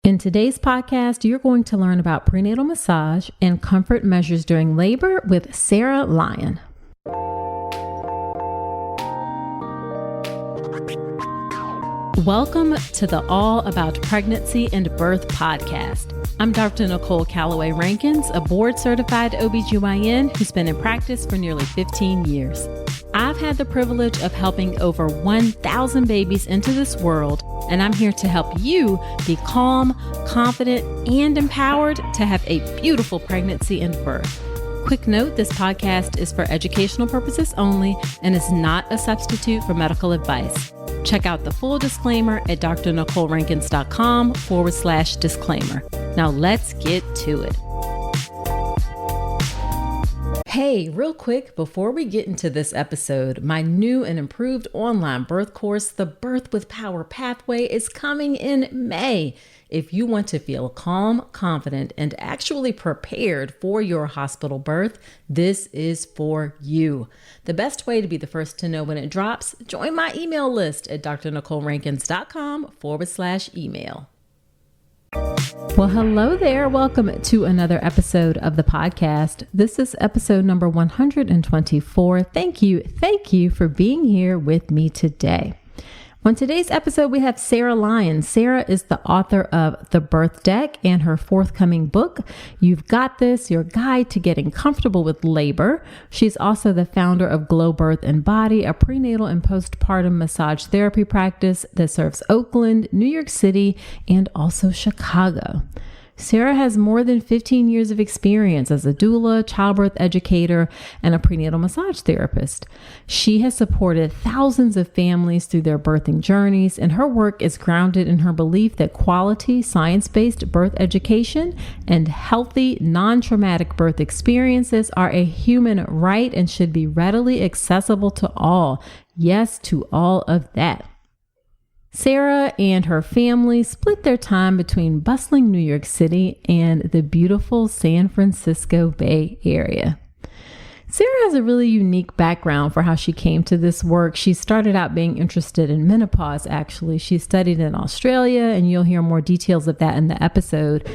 In today's podcast, you're going to learn about prenatal massage and comfort measures during labor with Sara Lyon. Welcome to the All About Pregnancy and Birth podcast. I'm Dr. Nicole Calloway Rankins, a board-certified OBGYN who's been in practice for nearly 15 years. I've had the privilege of helping over 1,000 babies into this world, and I'm here to help you be calm, confident, and empowered to have a beautiful pregnancy and birth. Quick note, this podcast is for educational purposes only and is not a substitute for medical advice. Check out the full disclaimer at drnicolerankins.com/disclaimer. Now let's get to it. Hey, real quick, before we get into this episode, my new and improved online birth course, The Birth with Power Pathway, is coming in May. If you want to feel calm, confident, and actually prepared for your hospital birth, this is for you. The best way to be the first to know when it drops, join my email list at drnicolerankins.com/email. Well, hello there. Welcome to another episode of the podcast. This is episode number 124. Thank you for being here with me today. On today's episode, we have Sara Lyon. Sara is the author of The Birth Deck and her forthcoming book, You've Got This, Your Guide to Getting Comfortable with Labor. She's also the founder of Glow Birth and Body, a prenatal and postpartum massage therapy practice that serves Oakland, New York City, and also Chicago. Sara has more than 15 years of experience as a doula, childbirth educator, and a prenatal massage therapist. She has supported thousands of families through their birthing journeys, and her work is grounded in her belief that quality, science-based birth education and healthy, non-traumatic birth experiences are a human right and should be readily accessible to all. Yes, to all of that. Sara and her family split their time between bustling New York City and the beautiful San Francisco Bay Area. Sara has a really unique background for how she came to this work. She started out being interested in menopause, actually. She studied in Australia, and you'll hear more details of that in the episode.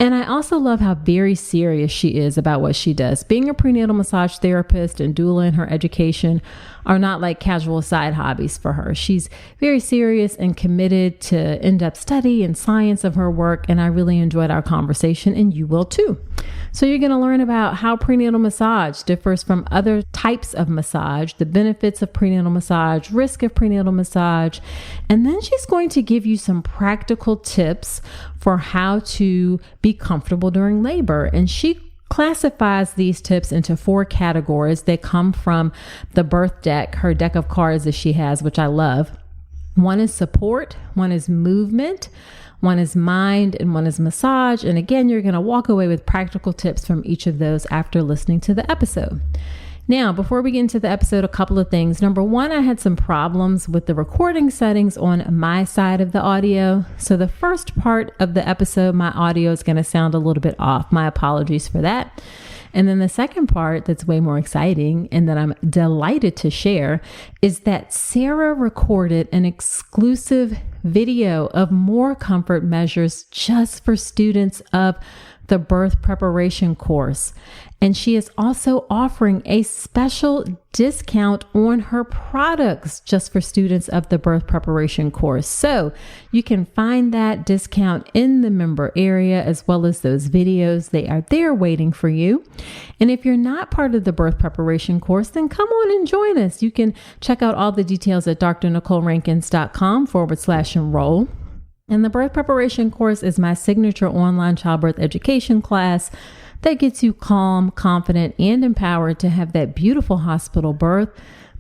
And I also love how very serious she is about what she does. Being a prenatal massage therapist and doula in her education are not like casual side hobbies for her. She's very serious and committed to in-depth study and science of her work, and I really enjoyed our conversation, and you will too. So you're going to learn about how prenatal massage differs from other types of massage, the benefits of prenatal massage, risk of prenatal massage, and then she's going to give you some practical tips for how to be comfortable during labor. And she classifies these tips into 4 categories. They come from the birth deck, her deck of cards that she has, which I love. One is support, one is movement, one is mind, and one is massage. And again, you're going to walk away with practical tips from each of those after listening to the episode. Now, before we get into the episode, a couple of things. Number one, I had some problems with the recording settings on my side of the audio. So the first part of the episode, my audio is going to sound a little bit off. My apologies for that. And then the second part that's way more exciting and that I'm delighted to share is that Sara recorded an exclusive video of more comfort measures just for students of the birth preparation course. And she is also offering a special discount on her products just for students of the birth preparation course. So you can find that discount in the member area as well as those videos. They are there waiting for you. And if you're not part of the birth preparation course, then come on and join us. You can check out all the details at drnicolerankins.com/enroll. And the birth preparation course is my signature online childbirth education class that gets you calm, confident, and empowered to have that beautiful hospital birth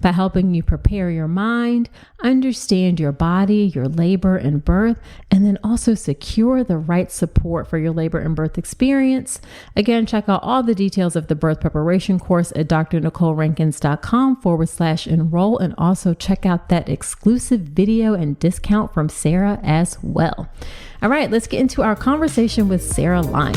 by helping you prepare your mind, understand your body, your labor and birth, and then also secure the right support for your labor and birth experience. Again, check out all the details of the birth preparation course at drnicolerankins.com/enroll, and also check out that exclusive video and discount from Sara as well. All right, let's get into our conversation with Sara Lyon.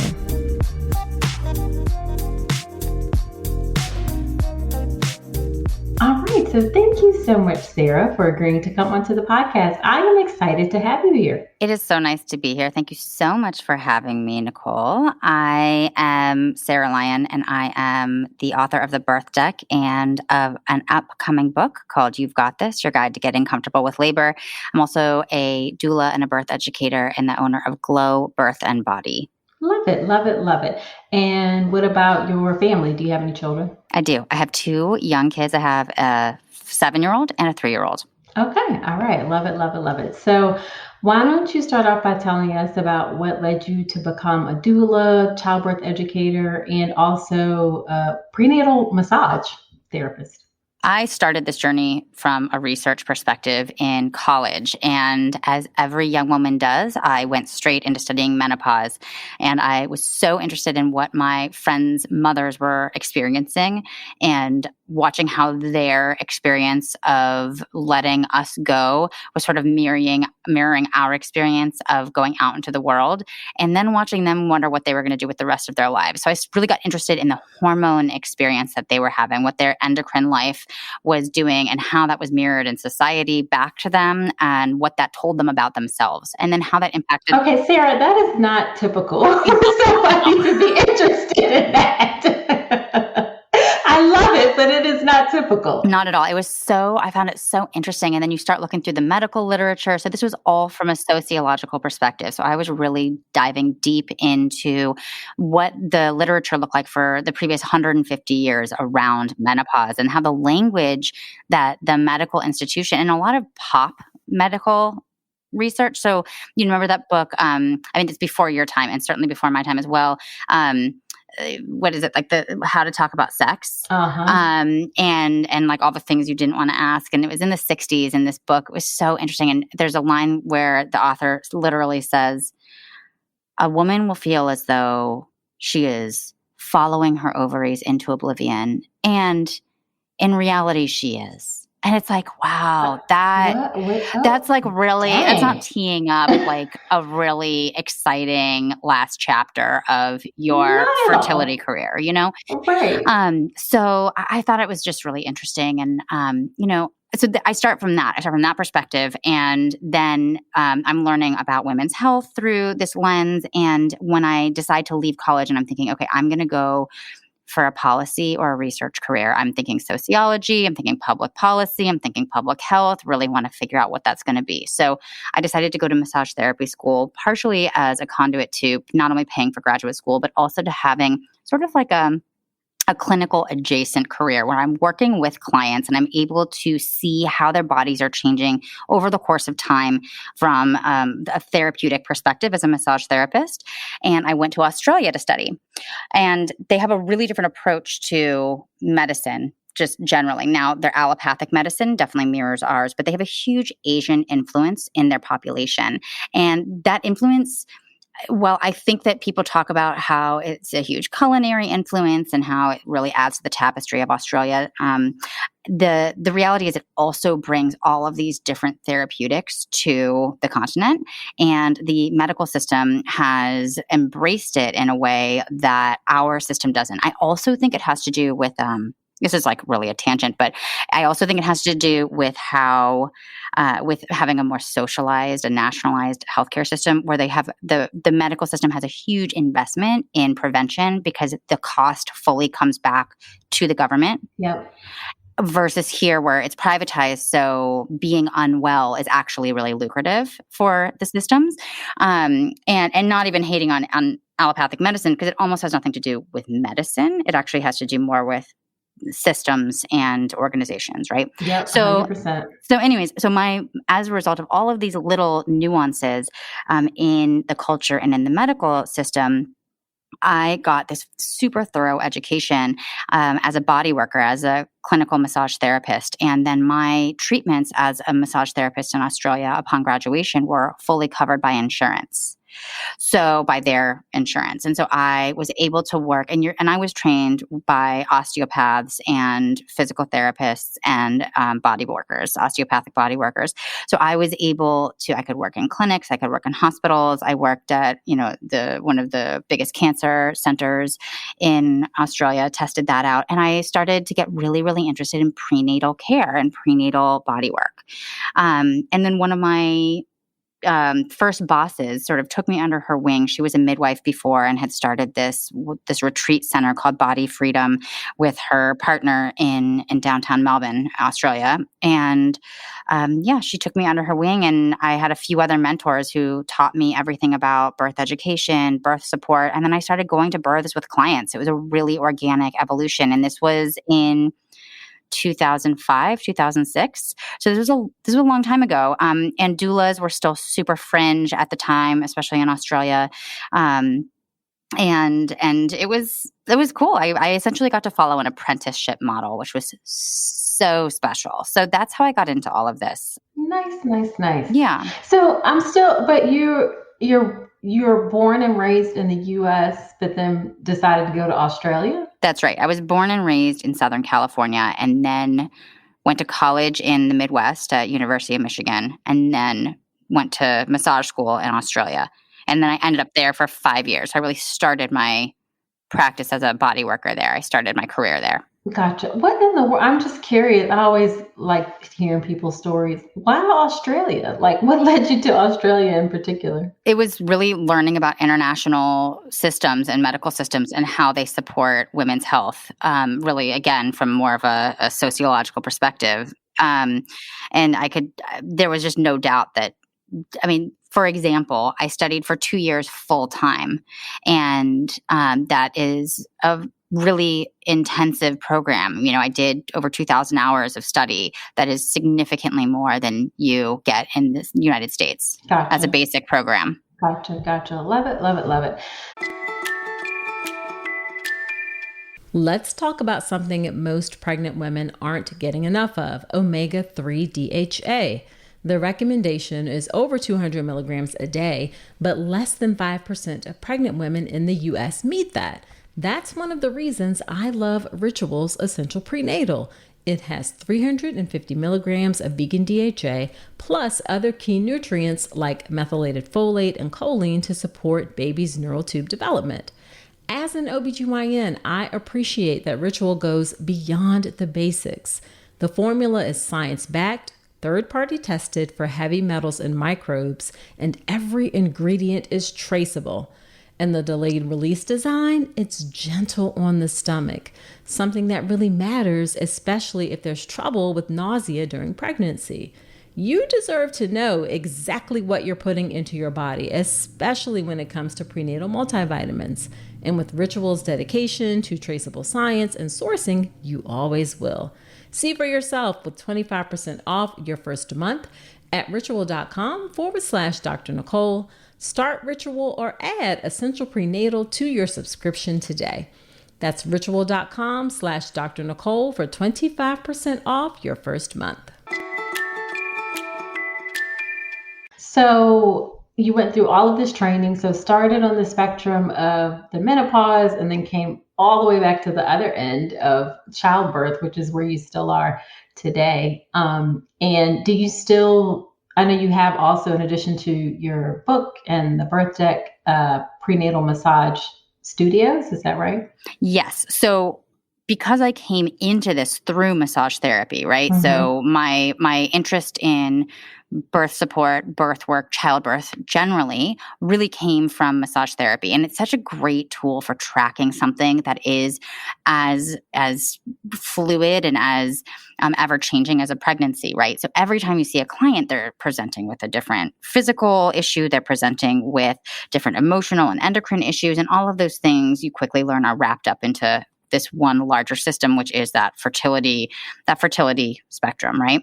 All right, So thank you so much, Sarah, for agreeing to come onto the podcast. I am excited to have you here. It is so nice to be here. Thank you so much for having me, Nicole. I am Sara Lyon, and I am the author of The Birth Deck and of an upcoming book called You've Got This, Your Guide to Getting Comfortable with Labor. I'm also a doula and a birth educator and the owner of Glow Birth and Body. Love it, love it, love it. And what about your family? Do you have any children? I do. I have 2 young kids. I have a 7-year-old and a 3-year-old. Okay. All right. Love it, love it, love it. So why don't you start off by telling us about what led you to become a doula, childbirth educator, and also a prenatal massage therapist? I started this journey from a research perspective in college. And as every young woman does, I went straight into studying menopause. And I was so interested in what my friends' mothers were experiencing and watching how their experience of letting us go was sort of mirroring our experience of going out into the world, and then watching them wonder what they were going to do with the rest of their lives. So I really got interested in the hormone experience that they were having, what their endocrine life was doing, and how that was mirrored in society back to them, and what that told them about themselves, and then how that impacted. Okay, Sarah, that is not typical. Somebody to be interested in that. I love it, but it is not typical. Not at all. I found it so interesting. And then you start looking through the medical literature. So this was all from a sociological perspective. So I was really diving deep into what the literature looked like for the previous 150 years around menopause, and how the language that the medical institution and a lot of pop medical research. So you remember that book, I mean, it's before your time and certainly before my time as well. What is it, like the How to Talk About Sex, and like all the things you didn't want to ask. And it was in the 60s, and this book was so interesting. And there's a line where the author literally says, a woman will feel as though she is following her ovaries into oblivion, and in reality she is. And it's like, wow, that's like really, that's not teeing up like a really exciting last chapter of your fertility career, you know? Right. So I thought it was just really interesting. And, so I start from that. I start from that perspective. And then I'm learning about women's health through this lens. And when I decide to leave college and I'm thinking, okay, I'm going to go for a policy or a research career. I'm thinking sociology, I'm thinking public policy, I'm thinking public health, really want to figure out what that's going to be. So I decided to go to massage therapy school, partially as a conduit to not only paying for graduate school, but also to having sort of like a clinical adjacent career where I'm working with clients and I'm able to see how their bodies are changing over the course of time from a therapeutic perspective as a massage therapist. And I went to Australia to study. And they have a really different approach to medicine, just generally. Now, their allopathic medicine definitely mirrors ours, but they have a huge Asian influence in their population. And that influence, well, I think that people talk about how it's a huge culinary influence and how it really adds to the tapestry of Australia. The reality is it also brings all of these different therapeutics to the continent, and the medical system has embraced it in a way that our system doesn't. I also think it has to do with this is like really a tangent, but I also think it has to do with how, with having a more socialized and nationalized healthcare system, where they have the medical system has a huge investment in prevention because the cost fully comes back to the government. Yep. Versus here where it's privatized. So being unwell is actually really lucrative for the systems. And not even hating on allopathic medicine, because it almost has nothing to do with medicine. It actually has to do more with systems and organizations, right? Yeah. So 100%. So anyways, as a result of all of these little nuances in the culture and in the medical system, I got this super thorough education as a body worker, as a clinical massage therapist. And then my treatments as a massage therapist in Australia upon graduation were fully covered by insurance. So by their insurance. And so I was able to work and I was trained by osteopaths and physical therapists and body workers, osteopathic body workers. So I was able to, I could work in clinics, I could work in hospitals. I worked at, one of the biggest cancer centers in Australia, tested that out. And I started to get really, really interested in prenatal care and prenatal body work. And then one of my first bosses sort of took me under her wing. She was a midwife before and had started this retreat center called Body Freedom with her partner in downtown Melbourne, Australia. And she took me under her wing, and I had a few other mentors who taught me everything about birth education, birth support. And then I started going to births with clients. It was a really organic evolution. And this was in 2005, 2006. So this was a long time ago. And doulas were still super fringe at the time, especially in Australia. And it was cool. I essentially got to follow an apprenticeship model, which was so special. So that's how I got into all of this. Nice. Yeah. So but you're born and raised in the US, but then decided to go to Australia? That's right. I was born and raised in Southern California, and then went to college in the Midwest at University of Michigan, and then went to massage school in Australia. And then I ended up there for 5 years. I really started my practice as a body worker there. I started my career there. Gotcha. What in the world? I'm just curious. I always like hearing people's stories. Why Australia? Like, what led you to Australia in particular? It was really learning about international systems and medical systems and how they support women's health, really, again, from more of a sociological perspective. And there was just no doubt that, for example, I studied for 2 years full time, and that is a really intensive program. I did over 2,000 hours of study. That is significantly more than you get in the United States. Gotcha. As a basic program. Gotcha. Love it. Let's talk about something most pregnant women aren't getting enough of: omega-3 DHA. The recommendation is over 200 milligrams a day, but less than 5% of pregnant women in the US meet that. That's one of the reasons I love Ritual's Essential Prenatal. It has 350 milligrams of vegan DHA, plus other key nutrients like methylated folate and choline to support baby's neural tube development. As an OBGYN, I appreciate that Ritual goes beyond the basics. The formula is science-backed, third-party tested for heavy metals and microbes, and every ingredient is traceable. And the delayed release design, it's gentle on the stomach, something that really matters, especially if there's trouble with nausea during pregnancy. You deserve to know exactly what you're putting into your body, especially when it comes to prenatal multivitamins. And with Ritual's dedication to traceable science and sourcing, you always will. See for yourself with 25% off your first month at ritual.com/Dr. Nicole. Start Ritual or add Essential Prenatal to your subscription today. That's ritual.com/Dr. Nicole for 25% off your first month. So you went through all of this training. So started on the spectrum of the menopause and then came all the way back to the other end of childbirth, which is where you still are today. And do you still... I know you have also, in addition to your book and the Birth Deck, prenatal massage studios. Is that right? Yes. So because I came into this through massage therapy, right? Mm-hmm. So my interest in birth support, birth work, childbirth generally really came from massage therapy. And it's such a great tool for tracking something that is as fluid and as ever changing as a pregnancy, right? So every time you see a client, they're presenting with a different physical issue. They're presenting with different emotional and endocrine issues. And all of those things you quickly learn are wrapped up into this one larger system, which is that fertility spectrum, right?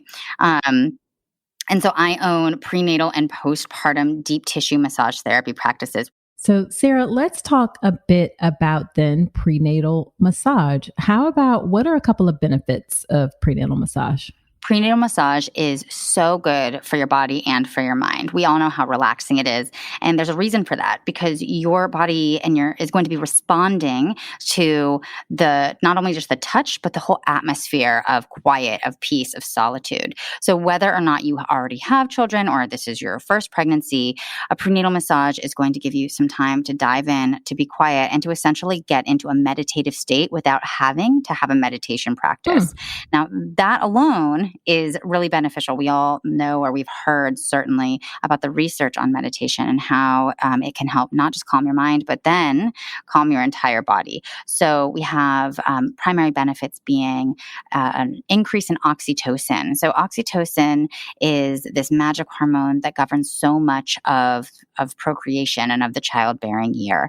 And so I own prenatal and postpartum deep tissue massage therapy practices. So Sara, let's talk a bit about then prenatal massage. What are a couple of benefits of prenatal massage? Prenatal massage is so good for your body and for your mind. We all know how relaxing it is. And there's a reason for that, because your body is going to be responding to not only just the touch, but the whole atmosphere of quiet, of peace, of solitude. So whether or not you already have children or this is your first pregnancy, a prenatal massage is going to give you some time to dive in, to be quiet, and to essentially get into a meditative state without having to have a meditation practice. Now, that alone is really beneficial. We all know, or we've heard certainly, about the research on meditation and how it can help not just calm your mind, but then calm your entire body. So we have primary benefits being an increase in oxytocin. So oxytocin is this magic hormone that governs so much of procreation and of the childbearing year.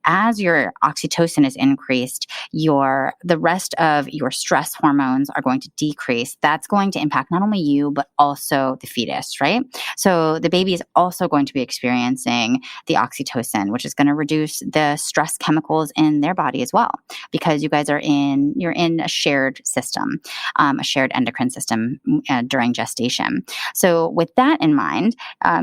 As your oxytocin is increased, the rest of your stress hormones are going to decrease. That's going to impact not only you, but also the fetus, right? So the baby is also going to be experiencing the oxytocin, which is going to reduce the stress chemicals in their body as well, because you're in a shared system, a shared endocrine system during gestation. So with that in mind,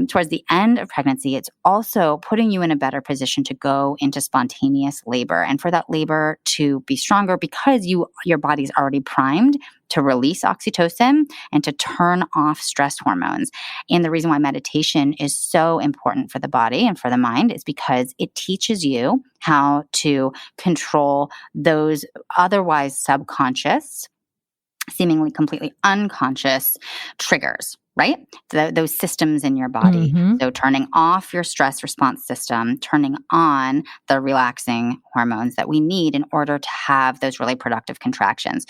towards the end of pregnancy, it's also putting you in a better position to go into spontaneous labor, and for that labor to be stronger because your body's already primed to release oxytocin and to turn off stress hormones. And the reason why meditation is so important for the body and for the mind is because it teaches you how to control those otherwise subconscious, seemingly completely unconscious triggers, right? Those systems in your body. So turning off your stress response system, turning on the relaxing hormones that we need in order to have those really productive contractions.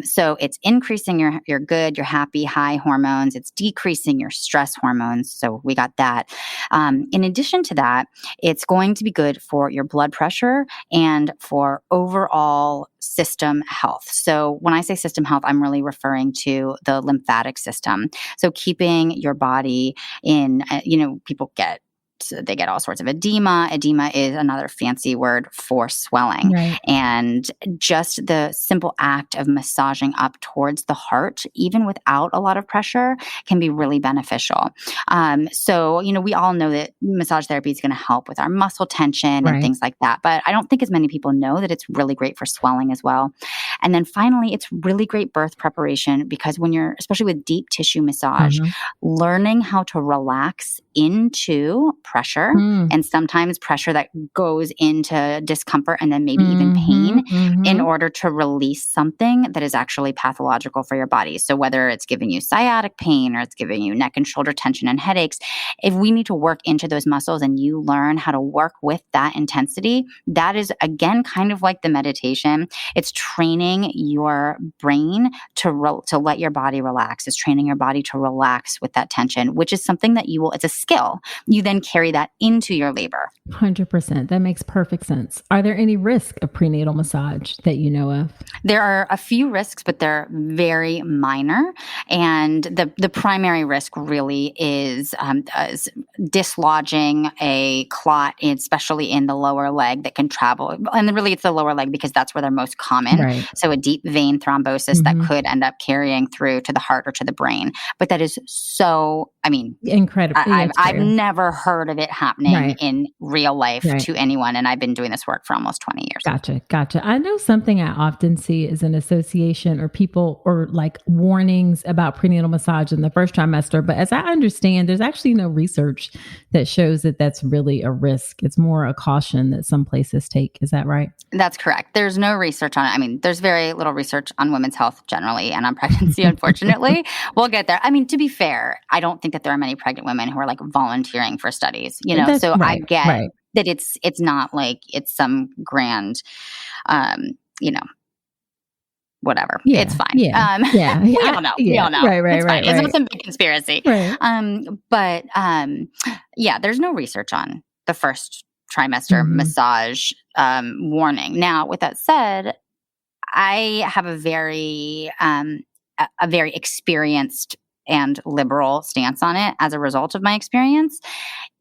So it's increasing your good, your happy, high hormones. It's decreasing your stress hormones. So we got that. In addition to that, it's going to be good for your blood pressure and for overall system health. So when I say system health, I'm really referring to the lymphatic system. So keeping your body in, people get all sorts of edema. Edema is another fancy word for swelling. Right. And just the simple act of massaging up towards the heart, even without a lot of pressure, can be really beneficial. So, we all know that massage therapy is going to help with our muscle tension and things like that. But I don't think as many people know that it's really great for swelling as well. And then finally, it's really great birth preparation, because especially with deep tissue massage, learning how to relax into pressure and sometimes pressure that goes into discomfort and then maybe even pain in order to release something that is actually pathological for your body. So whether it's giving you sciatic pain or it's giving you neck and shoulder tension and headaches, if we need to work into those muscles and you learn how to work with that intensity, that is again kind of like the meditation. It's training your brain to let your body relax. It's training your body to relax with that tension, which is something that it's a skill. You then carry that into your labor. 100%. That makes perfect sense. Are there any risks of prenatal massage that you know of? There are a few risks, but they're very minor. And the primary risk really is dislodging a clot, especially in the lower leg, that can travel. And really it's the lower leg because that's where they're most common. Right. So a deep vein thrombosis that could end up carrying through to the heart or to the brain. But that is incredible. I've never heard of it happening in real life to anyone. And I've been doing this work for almost 20 years. Gotcha. I know something I often see is an association or like warnings about prenatal massage in the first trimester. But as I understand, there's actually no research that shows that that's really a risk. It's more a caution that some places take. Is that right? That's correct. There's no research on it. There's very little research on women's health generally and on pregnancy, unfortunately. We'll get there. To be fair, I don't think that there are many pregnant women who are like volunteering for studies, I get that it's not like it's some grand, whatever. Yeah, it's fine. We all know. We all know. Right. It's not some big conspiracy. Right. There's no research on the first trimester massage warning. Now, with that said, I have a very experienced and liberal stance on it as a result of my experience.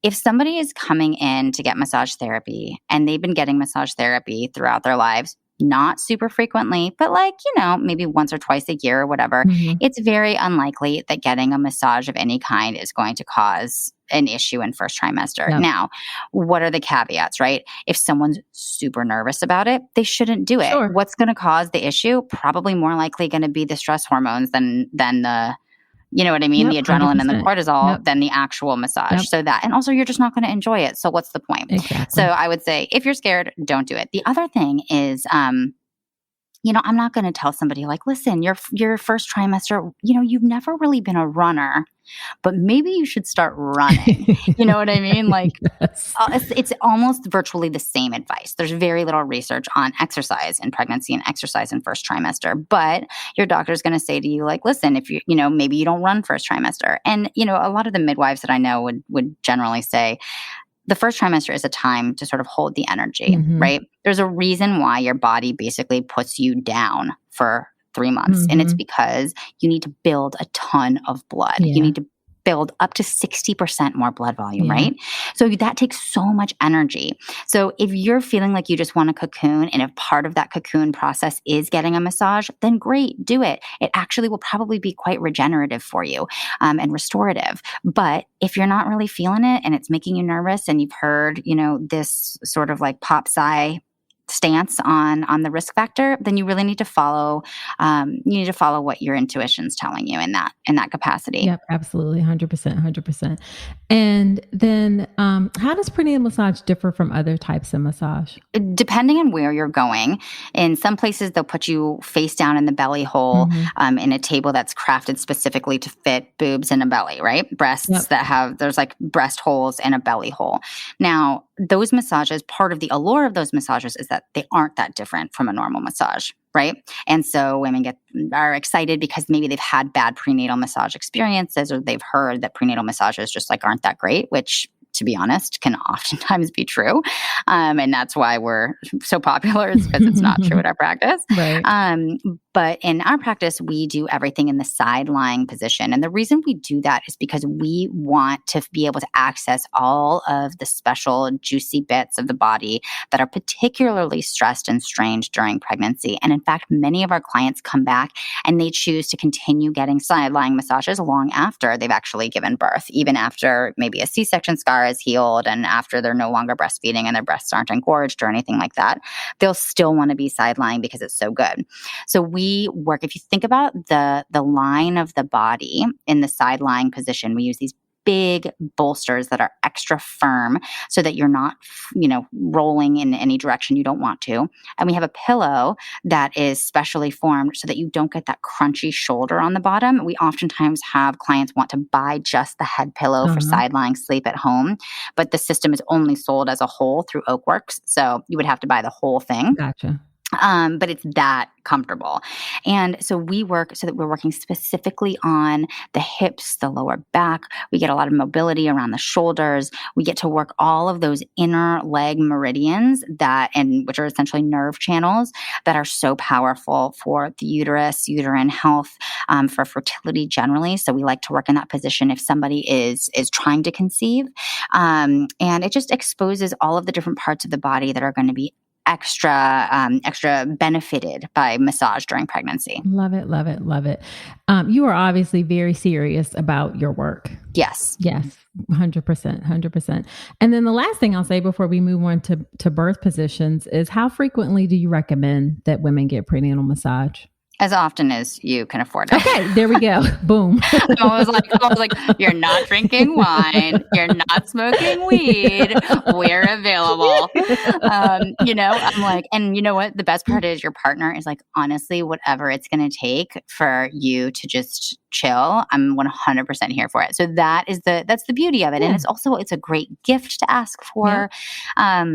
If somebody is coming in to get massage therapy and they've been getting massage therapy throughout their lives, not super frequently, but like, maybe once or twice a year or whatever, it's very unlikely that getting a massage of any kind is going to cause an issue in first trimester. Yep. Now, what are the caveats, right? If someone's super nervous about it, they shouldn't do it. Sure. What's going to cause the issue? Probably more likely going to be the stress hormones than the, you know what I mean? Yep, the adrenaline 100%. and the cortisol than the actual massage. So that, and also you're just not going to enjoy it. So what's the point? Exactly. So I would say if you're scared, don't do it. The other thing is, I'm not going to tell somebody like, listen, your first trimester, you've never really been a runner, but maybe you should start running. You know what I mean? Like, Yes. It's almost virtually the same advice. There's very little research on exercise in pregnancy and exercise in first trimester, but your doctor's going to say to you, like, listen, if maybe you don't run first trimester. And, a lot of the midwives that I know would generally say, the first trimester is a time to sort of hold the energy, right? There's a reason why your body basically puts you down for 3 months. And it's because you need to build a ton of blood. Yeah. You need to build up to 60% more blood volume, right? So that takes so much energy. So if you're feeling like you just want a cocoon, and if part of that cocoon process is getting a massage, then great, do it. It actually will probably be quite regenerative for you and restorative. But if you're not really feeling it and it's making you nervous and you've heard, this sort of like pop sci stance on the risk factor, then you really need to follow. You need to follow what your intuition's telling you in that capacity. Yep, absolutely, 100%. And then, how does prenatal massage differ from other types of massage? Depending on where you're going, in some places they'll put you face down in the belly hole in a table that's crafted specifically to fit boobs in a belly, right? Breasts there's like breast holes and a belly hole. Now, those massages, part of the allure of those massages is that they aren't that different from a normal massage, right? And so women are excited because maybe they've had bad prenatal massage experiences, or they've heard that prenatal massages just like aren't that great, which, to be honest, can oftentimes be true. And that's why we're so popular, is because it's not true in our practice. Right. But in our practice, we do everything in the side lying position. And the reason we do that is because we want to be able to access all of the special juicy bits of the body that are particularly stressed and strained during pregnancy. And in fact, many of our clients come back and they choose to continue getting side lying massages long after they've actually given birth, even after maybe a C-section scar is healed and after they're no longer breastfeeding and their breasts aren't engorged or anything like that. They'll still want to be side lying because it's so good. So we work, if you think about the line of the body in the side lying position, we use these big bolsters that are extra firm so that you're not, rolling in any direction you don't want to. And we have a pillow that is specially formed so that you don't get that crunchy shoulder on the bottom. We oftentimes have clients want to buy just the head pillow for side lying sleep at home, but the system is only sold as a whole through Oakworks. So you would have to buy the whole thing. Gotcha. But it's that comfortable. And so we work so that we're working specifically on the hips, the lower back. We get a lot of mobility around the shoulders. We get to work all of those inner leg meridians which are essentially nerve channels that are so powerful for the uterus, uterine health, for fertility generally. So we like to work in that position if somebody is trying to conceive. And it just exposes all of the different parts of the body that are going to be extra benefited by massage during pregnancy. Love it. You are obviously very serious about your work. Yes. 100%. And then the last thing I'll say before we move on to birth positions is, how frequently do you recommend that women get prenatal massage? As often as you can afford it. Okay, there we go. Boom. I was like, you're not drinking wine. You're not smoking weed. We're available. I'm like, and you know what? The best part is your partner is like, honestly, whatever it's going to take for you to just chill, I'm 100% here for it. So that's the beauty of it. Yeah. And it's a great gift to ask for. Yeah.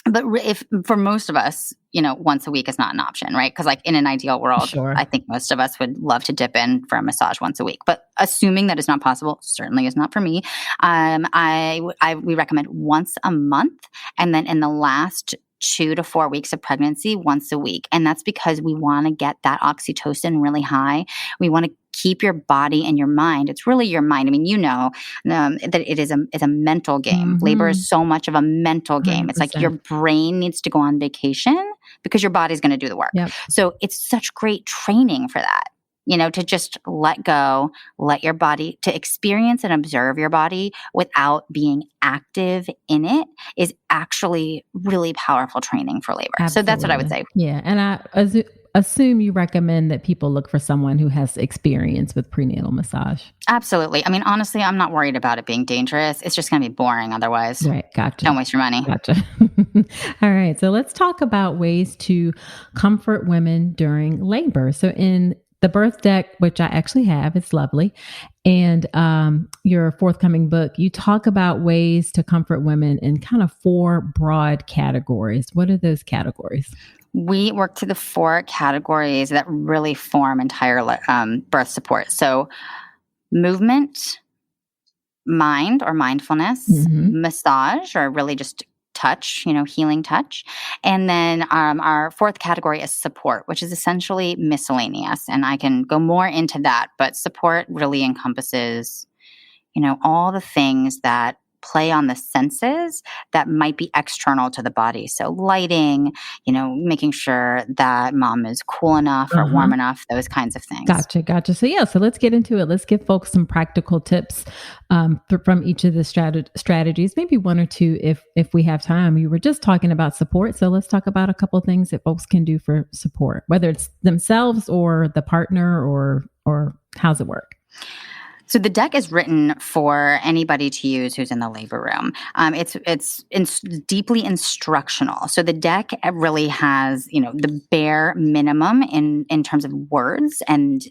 But if for most of us, once a week is not an option, right? Because like in an ideal world, sure, I think most of us would love to dip in for a massage once a week. But assuming that is not possible, certainly is not for me. We recommend once a month, and then in the last 2 to 4 weeks of pregnancy, once a week. And that's because we want to get that oxytocin really high. We want to keep your body and your mind. It's really your mind. I mean, that it's a mental game. Mm-hmm. Labor is so much of a mental game. 100%. It's like your brain needs to go on vacation because your body's going to do the work. Yep. So it's such great training for that. To just let go, let your body, to experience and observe your body without being active in it is actually really powerful training for labor. Absolutely. So that's what I would say. Yeah. And I assume you recommend that people look for someone who has experience with prenatal massage. Absolutely. I mean, honestly, I'm not worried about it being dangerous. It's just going to be boring otherwise. Right. Gotcha. Don't waste your money. Gotcha. All right. So let's talk about ways to comfort women during labor. So in the birth deck, which I actually have, it's lovely, and your forthcoming book, you talk about ways to comfort women in kind of 4 broad categories. What are those categories? We work through the 4 categories that really form entire birth support. So movement, mind or mindfulness, massage or really just touch, healing touch. And then our 4th category is support, which is essentially miscellaneous. And I can go more into that, but support really encompasses, all the things that play on the senses that might be external to the body. So lighting, making sure that mom is cool enough or warm enough, those kinds of things. Gotcha. So let's get into it. Let's give folks some practical tips from each of the strategies, maybe 1 or 2 if we have time. You were just talking about support. So let's talk about a couple of things that folks can do for support, whether it's themselves or the partner or how's it work? So the deck is written for anybody to use who's in the labor room. It's deeply instructional. So the deck really has, the bare minimum in terms of words, and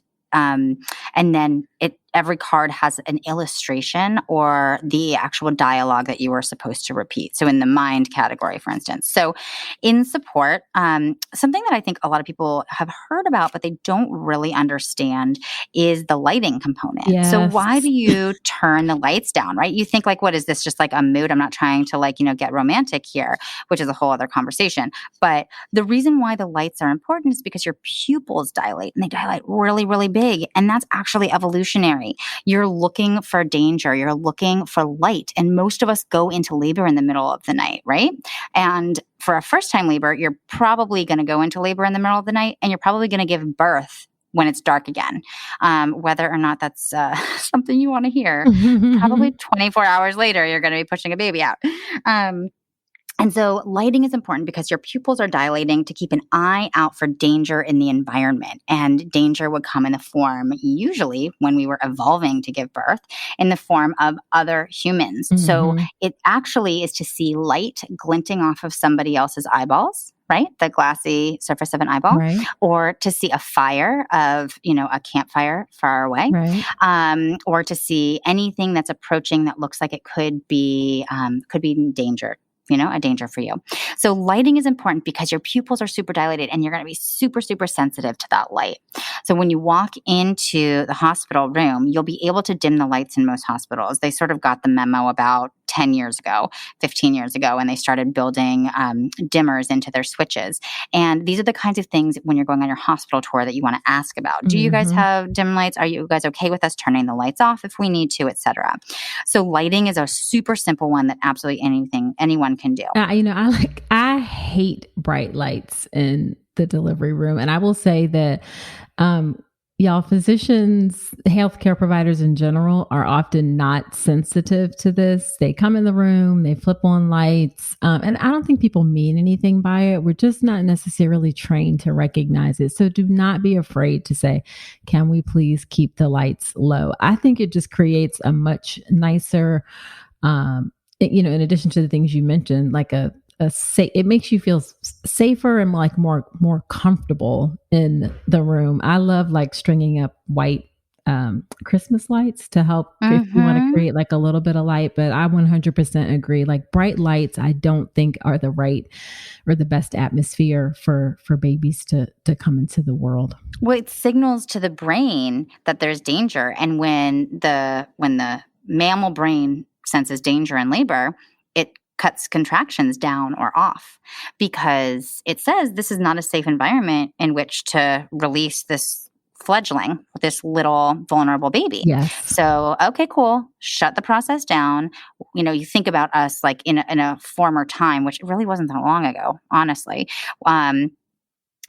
then every card has an illustration or the actual dialogue that you were supposed to repeat. So in the mind category, for instance. So in support, something that I think a lot of people have heard about, but they don't really understand is the lighting component. Yes. So why do you turn the lights down, right? You think like, what is this? Just like a mood? I'm not trying to get romantic here, which is a whole other conversation. But the reason why the lights are important is because your pupils dilate, and they dilate really, really big. And that's actually evolutionary. You're looking for danger. You're looking for light. And most of us go into labor in the middle of the night, right? And for a first-time labor, you're probably going to go into labor in the middle of the night, and you're probably going to give birth when it's dark again. Whether or not that's something you want to hear, probably 24 hours later, you're going to be pushing a baby out. And so lighting is important because your pupils are dilating to keep an eye out for danger in the environment. And danger would come in the form, usually when we were evolving to give birth, in the form of other humans. So it actually is to see light glinting off of somebody else's eyeballs, right? The glassy surface of an eyeball, right. Or to see a fire of, a campfire far away, right. Or to see anything that's approaching that looks like it could be in danger. A danger for you. So lighting is important because your pupils are super dilated and you're going to be super, super sensitive to that light. So when you walk into the hospital room, you'll be able to dim the lights in most hospitals. They sort of got the memo about 10 years ago, 15 years ago, and they started building dimmers into their switches. And these are the kinds of things when you're going on your hospital tour that you want to ask about. Do you guys have dim lights? Are you guys okay with us turning the lights off if we need to, et cetera? So lighting is a super simple one that absolutely anyone can do. I hate bright lights in the delivery room. And I will say that, y'all, physicians, healthcare providers in general are often not sensitive to this. They come in the room, they flip on lights. And I don't think people mean anything by it. We're just not necessarily trained to recognize it. So do not be afraid to say, can we please keep the lights low? I think it just creates a much nicer, in addition to the things you mentioned, like it makes you feel safer and like more comfortable in the room. I love like stringing up white Christmas lights to help if you want to create like a little bit of light. But I 100% agree. Like bright lights, I don't think are the right or the best atmosphere for babies to come into the world. Well, it signals to the brain that there's danger, and when the mammal brain senses danger in labor, it cuts contractions down or off because it says this is not a safe environment in which to release this fledgling, this little vulnerable baby. Yes. So, okay, cool. Shut the process down. You think about us like in a former time, which really wasn't that long ago, honestly.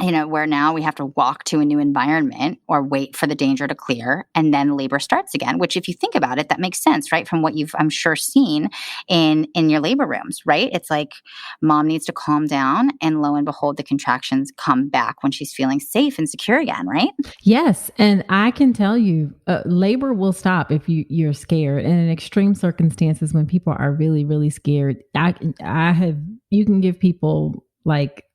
where now we have to walk to a new environment or wait for the danger to clear, and then labor starts again, which if you think about it, that makes sense, right? From what you've, I'm sure, seen in your labor rooms, right? It's like mom needs to calm down, and lo and behold, the contractions come back when she's feeling safe and secure again, right? Yes. And I can tell you, labor will stop if you're scared. And in extreme circumstances, when people are really, really scared, you can give people like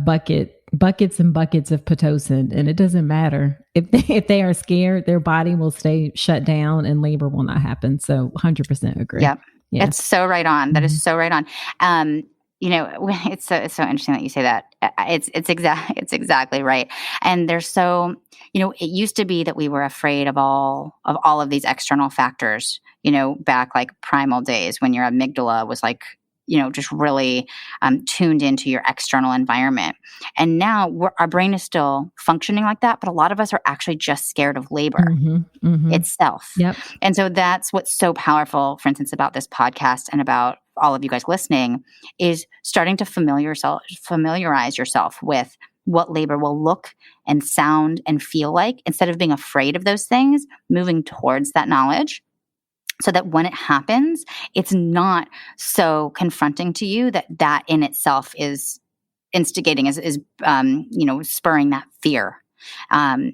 buckets and buckets of Pitocin, and it doesn't matter if they are scared, their body will stay shut down and labor will not happen. So 100% agree. Yep. Yeah. It's so right on. That is so right on. It's so interesting that you say that. It's exactly right. And there's so, it used to be that we were afraid of all of these external factors, back like primal days when your amygdala was like, just really tuned into your external environment. And now our brain is still functioning like that, but a lot of us are actually just scared of labor itself. Yep. And so that's what's so powerful, for instance, about this podcast and about all of you guys listening, is starting to familiarize yourself with what labor will look and sound and feel like, instead of being afraid of those things, moving towards that knowledge, so that when it happens, it's not so confronting to you that in itself is instigating, is spurring that fear.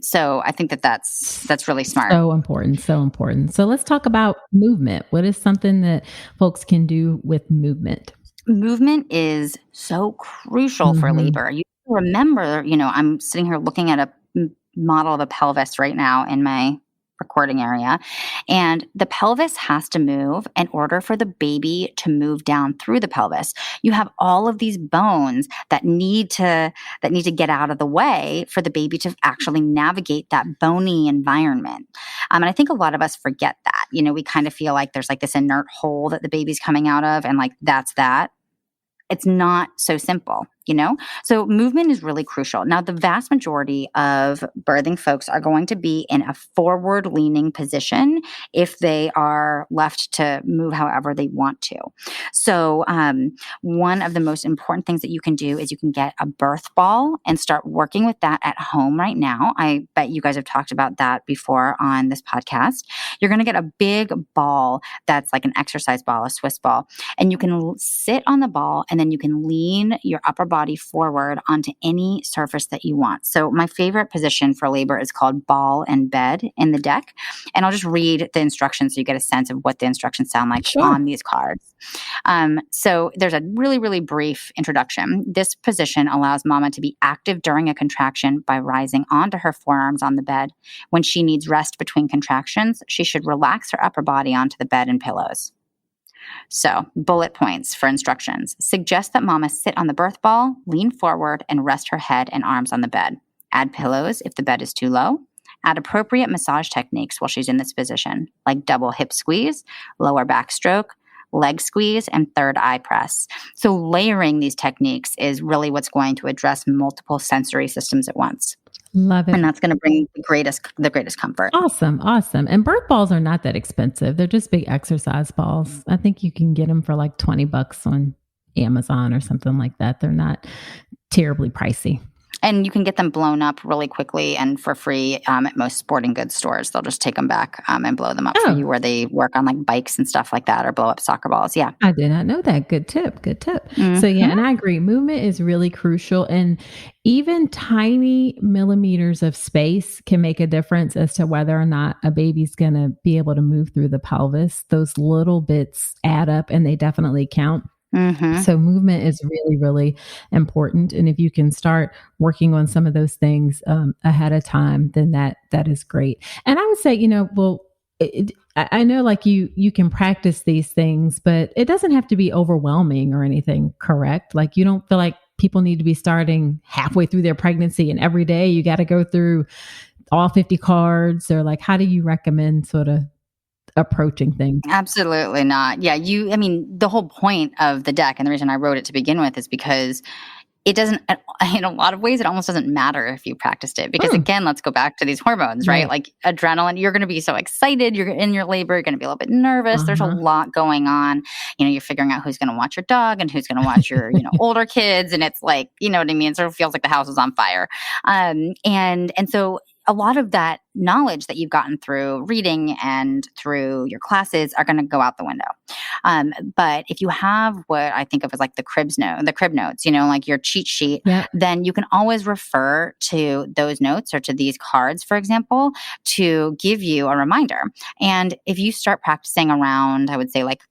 So I think that's really smart. So important. So important. So let's talk about movement. What is something that folks can do with movement? Movement is so crucial for labor. You remember, I'm sitting here looking at a model of a pelvis right now in my recording area, and the pelvis has to move in order for the baby to move down through the pelvis. You have all of these bones that need to get out of the way for the baby to actually navigate that bony environment. And I think a lot of us forget that. We kind of feel like there's like this inert hole that the baby's coming out of, and like that's that. It's not so simple, So movement is really crucial. Now, the vast majority of birthing folks are going to be in a forward-leaning position if they are left to move however they want to. So one of the most important things that you can do is you can get a birth ball and start working with that at home right now. I bet you guys have talked about that before on this podcast. You're going to get a big ball that's like an exercise ball, a Swiss ball, and you can sit on the ball, and then you can lean your upper body forward onto any surface that you want. So my favorite position for labor is called ball and bed in the deck. And I'll just read the instructions so you get a sense of what the instructions sound like on these cards. So there's a really, really brief introduction. This position allows mama to be active during a contraction by rising onto her forearms on the bed. When she needs rest between contractions, she should relax her upper body onto the bed and pillows. So, bullet points for instructions. Suggest that mama sit on the birth ball, lean forward, and rest her head and arms on the bed. Add pillows if the bed is too low. Add appropriate massage techniques while she's in this position, like double hip squeeze, lower back stroke, leg squeeze, and third eye press. So layering these techniques is really what's going to address multiple sensory systems at once. Love it. And that's going to bring the greatest comfort. Awesome. Awesome. And birth balls are not that expensive. They're just big exercise balls. I think you can get them for like $20 on Amazon or something like that. They're not terribly pricey. And you can get them blown up really quickly and for free at most sporting goods stores. They'll just take them back and blow them up for you, where they work on like bikes and stuff like that, or blow up soccer balls. Yeah. I did not know that. Good tip. Good tip. So yeah, and I agree. Movement is really crucial. And even tiny millimeters of space can make a difference as to whether or not a baby's going to be able to move through the pelvis. Those little bits add up, and they definitely count. So movement is really, really important. And if you can start working on some of those things ahead of time, then that is great. And I would say, I know like you can practice these things, but it doesn't have to be overwhelming or anything, correct? Like you don't feel like people need to be starting halfway through their pregnancy and every day you got to go through all 50 cards, or like, how do you recommend sort of approaching things? Absolutely not. Yeah. The whole point of the deck, and the reason I wrote it to begin with, is because it doesn't, in a lot of ways, it almost doesn't matter if you practiced it because again, let's go back to these hormones, right? Like adrenaline, you're going to be so excited. You're in your labor. You're going to be a little bit nervous. There's a lot going on. You're figuring out who's going to watch your dog and who's going to watch your, older kids. And it's like, you know what I mean? It sort of feels like the house is on fire. And so a lot of that knowledge that you've gotten through reading and through your classes are going to go out the window. But if you have what I think of as like the crib notes, like your cheat sheet, then you can always refer to those notes or to these cards, for example, to give you a reminder. And if you start practicing around, I would say like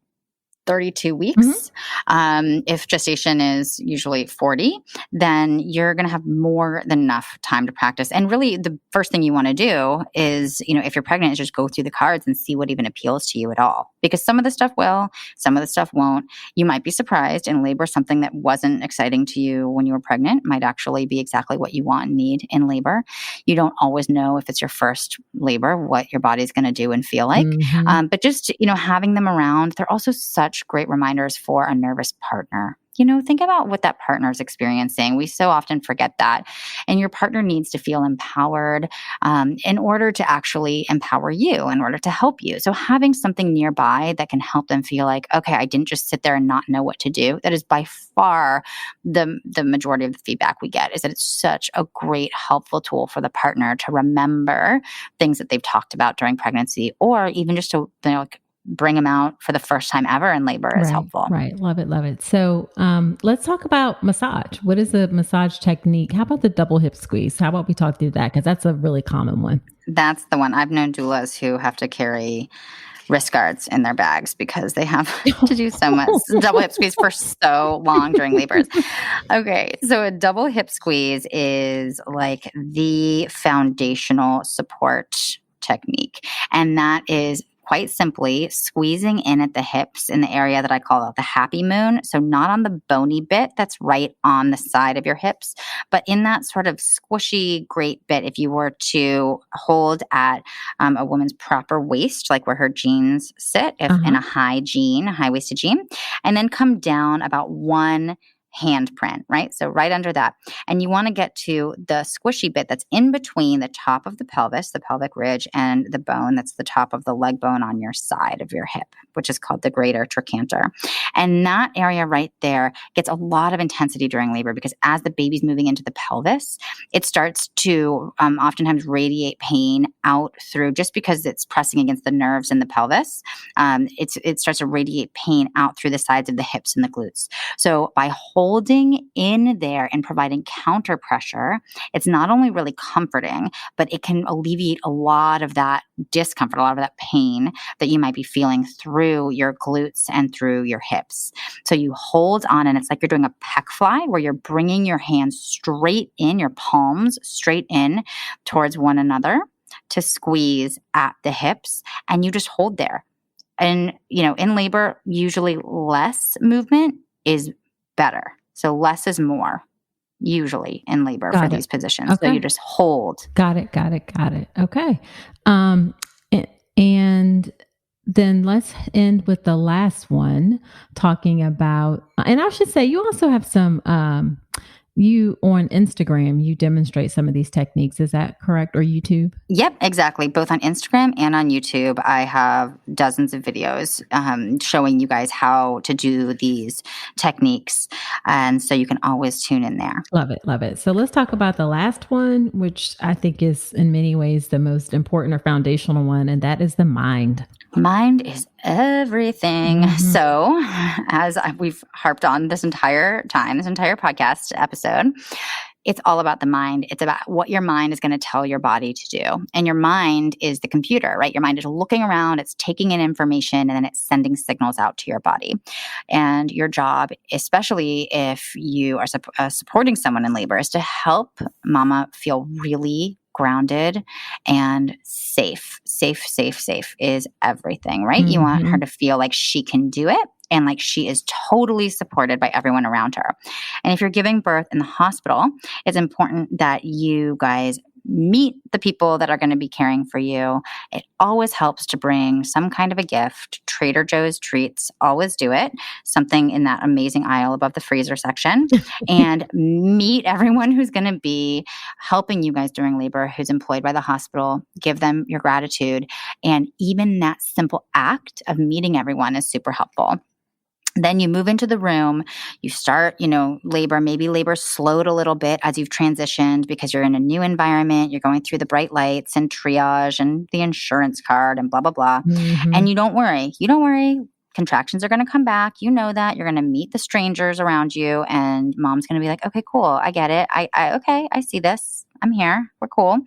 32 weeks. If gestation is usually 40, then you're going to have more than enough time to practice. And really the first thing you want to do is, if you're pregnant, is just go through the cards and see what even appeals to you at all. Because some of the stuff will, some of the stuff won't. You might be surprised in labor, something that wasn't exciting to you when you were pregnant might actually be exactly what you want and need in labor. You don't always know if it's your first labor, what your body's going to do and feel like. But just, having them around, they're also such great reminders for a nervous partner. Think about what that partner is experiencing. We so often forget that. And your partner needs to feel empowered in order to actually empower you, in order to help you. So having something nearby that can help them feel like, okay, I didn't just sit there and not know what to do. That is by far the majority of the feedback we get, is that it's such a great, helpful tool for the partner to remember things that they've talked about during pregnancy, or even just to bring them out for the first time ever in labor is helpful. Right. Love it. Love it. So let's talk about massage. What is the massage technique? How about the double hip squeeze? How about we talk through that? Because that's a really common one. That's the one. I've known doulas who have to carry wrist guards in their bags because they have to do so much double hip squeeze for so long during labors. Okay. So a double hip squeeze is like the foundational support technique. And that is quite simply squeezing in at the hips in the area that I call the happy moon. So not on the bony bit that's right on the side of your hips, but in that sort of squishy, great bit. If you were to hold at a woman's proper waist, like where her jeans sit, if in a high-waisted jean, and then come down about one handprint, right? So right under that. And you want to get to the squishy bit that's in between the top of the pelvis, the pelvic ridge, and the bone that's the top of the leg bone on your side of your hip, which is called the greater trochanter. And that area right there gets a lot of intensity during labor because as the baby's moving into the pelvis, it starts to oftentimes radiate pain out through, just because it's pressing against the nerves in the pelvis, it starts to radiate pain out through the sides of the hips and the glutes. So by holding in there and providing counter pressure, it's not only really comforting, but it can alleviate a lot of that discomfort, a lot of that pain that you might be feeling through your glutes and through your hips. So you hold on, and it's like you're doing a pec fly where you're bringing your hands straight in, your palms straight in towards one another to squeeze at the hips, and you just hold there. And, in labor, usually less movement is better. So less is more, usually in labor for these positions. Okay. So you just hold. Got it. Okay. And then let's end with the last one, talking about, and I should say, you also have some, you on Instagram, you demonstrate some of these techniques. Is that correct? Or YouTube? Yep, exactly. Both on Instagram and on YouTube, I have dozens of videos showing you guys how to do these techniques. And so you can always tune in there. Love it. So let's talk about the last one, which I think is in many ways the most important or foundational one, and that is the mind. Mind is everything. So as we've harped on this entire podcast episode, it's all about the mind. It's about what your mind is going to tell your body to do. And your mind is the computer, right? Your mind is looking around, it's taking in information, and then it's sending signals out to your body. And your job, especially if you are supporting someone in labor, is to help mama feel really grounded and safe. Safe is everything, right? You want her to feel like she can do it and like she is totally supported by everyone around her. And if you're giving birth in the hospital, it's important that you guys meet the people that are going to be caring for you. It always helps to bring some kind of a gift. Trader Joe's treats, always do it. Something in that amazing aisle above the freezer section. And meet everyone who's going to be helping you guys during labor, who's employed by the hospital. Give them your gratitude. And even that simple act of meeting everyone is super helpful. Then you move into the room, you start, labor, maybe labor slowed a little bit as you've transitioned because you're in a new environment, you're going through the bright lights and triage and the insurance card and blah, blah, blah. Mm-hmm. And you don't worry. Contractions are going to come back. You know that. You're going to meet the strangers around you and mom's going to be like, okay, cool. I get it. Okay, I see this. I'm here. We're cool.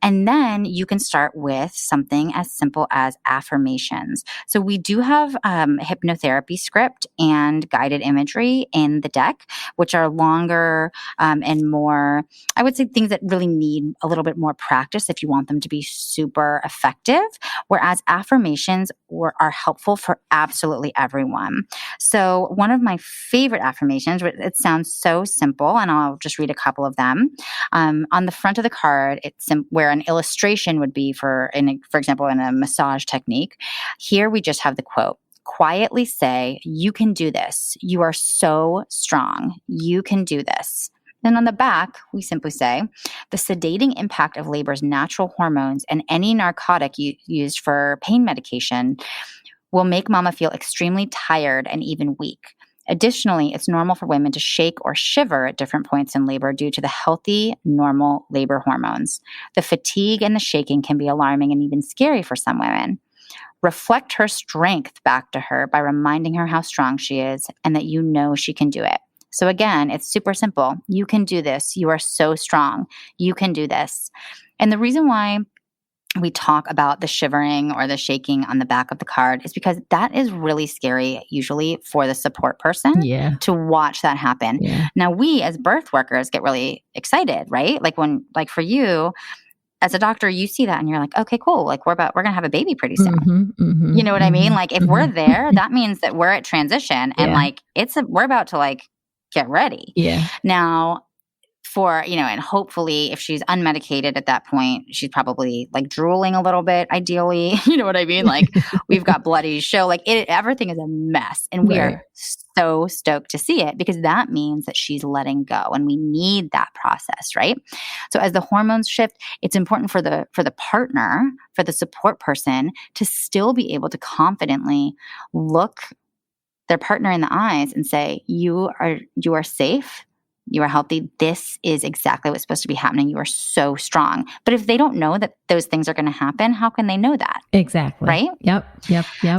And then you can start with something as simple as affirmations. So we do have a hypnotherapy script and guided imagery in the deck, which are longer and more, I would say, things that really need a little bit more practice if you want them to be super effective, whereas affirmations are helpful for absolutely everyone. So one of my favorite affirmations, it sounds so simple, and I'll just read a couple of them. On the front of the card, it's where an illustration would be for example, in a massage technique. Here we just have the quote. Quietly say, you can do this. You are so strong. You can do this. Then on the back, we simply say, the sedating impact of labor's natural hormones and any narcotic used for pain medication will make mama feel extremely tired and even weak. Additionally, it's normal for women to shake or shiver at different points in labor due to the healthy, normal labor hormones. The fatigue and the shaking can be alarming and even scary for some women. Reflect her strength back to her by reminding her how strong she is and that you know she can do it. So again, it's super simple. You can do this. You are so strong. You can do this. And the reason why we talk about the shivering or the shaking on the back of the card is because that is really scary, usually for the support person to watch that happen. Yeah. Now, we as birth workers get really excited, right? Like for you, as a doctor, you see that and you're like, okay, cool. Like we're going to have a baby pretty soon. Mm-hmm, mm-hmm, you know what I mean? Like if we're there, that means that we're at transition and like we're about to like get ready. Yeah. Now, and hopefully if she's unmedicated at that point, she's probably like drooling a little bit, ideally. You know what I mean? Like we've got bloody show, like everything is a mess. And we are so stoked to see it because that means that she's letting go and we need that process, right? So as the hormones shift, it's important for the partner, for the support person to still be able to confidently look their partner in the eyes and say, you are safe. You are healthy. This is exactly what's supposed to be happening. You are so strong. But if they don't know that those things are going to happen, how can they know that? Exactly. Right? Yep.